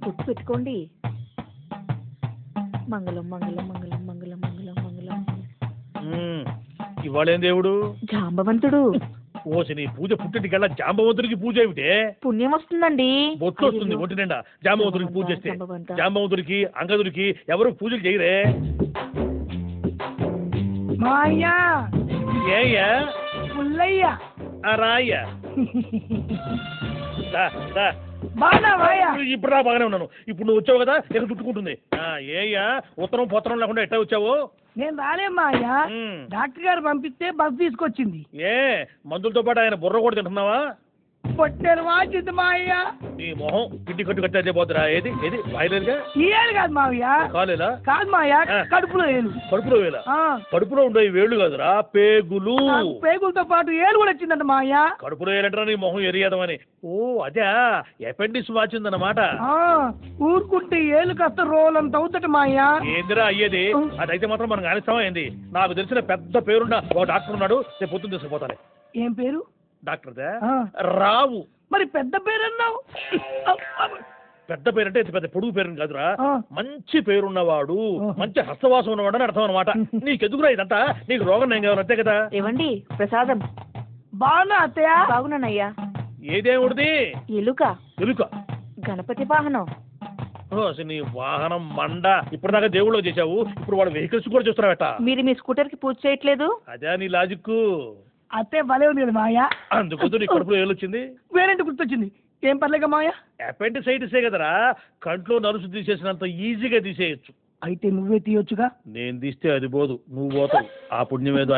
గుర్తు పెట్టుకోండి. మంగళం మంగళం మంగళం మంగళం మంగళం మంగళం. ఇవాళ ఏం దేవుడు? జాంబవంతుడు. ఓసి నీ పూజ పుట్టింటికల్లా జాంబవంతుడికి పూజ ఏమిటే? పుణ్యం వస్తుందండి. బొత్తు వస్తుంది ఒంటి నిండా జాంబవంతుడికి పూజ చేస్తే. జాంబవంతుడికి అంగదుడికి ఎవరు పూజలు చేయరే. మాయా ఏయ్యా పుల్లయ్య రాయ్యా ఇప్పుడు బాగానే ఉన్నాను. ఇప్పుడు నువ్వు వచ్చావు కదా ఎక్కడ చుట్టుకుంటుంది. ఏయ్యా ఉత్తరం పొత్తరం లేకుండా ఎట్టా వచ్చావు? నేను రాలేమ్మా అయ్యా, డాక్టర్ గారు పంపిస్తే బస్ తీసుకొచ్చింది. ఏ మందులతో పాటు ఆయన బుర్ర కూడా తింటున్నావా? పొట్టెలు వాచింది మా అయ్యా. నీ మొహం పిండి కట్టు కట్టే పోతురా. ఏది ఏది బాయిలేదుగా? ఈ ఏళ్ళు కాదు మావయ్య. కాలేదా? కాదు మావయ్య, కడుపులో ఏలు. కడుపులో వేలా? కడుపులో ఉండే వేళ్ళు కాదురా, పేగులు. పేగులతో పాటు ఏలు కూడా వచ్చిందంట మావయ్య. కడుపులో ఏలంటారా నీ మొహం ఎరియదమని. ఓ అదే అపెండిక్స్ వాచిందన్నమాట. ఊరుకుంటే ఏలు కాస్త రోలంత అవుతట మావయ్య. ఏందిరా అయ్యేది? అదైతే మాత్రం మనం కానిస్తామా ఏంది? నాకు తెలిసిన పెద్ద పేరున్న ఒక డాక్టర్ ఉన్నాడు, నేను పొద్దున్న తీసుకుపోతాను. ఏం పేరు? డాక్టర్ రావు. మరి పెద్ద పేరు అన్నావు. పెద్ద పేరంటే పెద్ద పొడుగు పేరు కాదురా, మంచి పేరున్నవాడు, మంచి హస్తవాసం ఉన్నవాడు అని అర్థం అనమాట. నీకెందుకురా ఇదంతా? నీకు రోగం నేను కావాలి అంతే కదా. ఏవండి ప్రసాదం? బాగున్నా అత్తయ్య. బాగున్నానయ్యా. ఏ దేవుడిది? ఎలుక. ఎలుక? గణపతి వాహనం. నీ వాహనం మండ. ఇప్పటిదాకా దేవుళ్ళు చేసావు, ఇప్పుడు వాడు వెహికల్స్ కూడా చూస్తున్నావట. మీరు మీ స్కూటర్ కి పూజ చేయట్లేదు? అదే నీ లాజిక్. అత్తే భలే ఉంది కదా మాయా. అందుకు నీ కడుపులో ఏలొచ్చింది. వేరేంటి గుర్తొచ్చింది. ఏం పర్లేక మాయా? అపెండిసైటిసే కదరా, కంట్లో నలుసు తీసేసినంత ఈజీగా తీసేయచ్చు. అయితే నువ్వే తీయొచ్చుగా. నేను తీస్తే అది పోదు, నువ్వు పోతావు. ఆ పుణ్యం ఏదో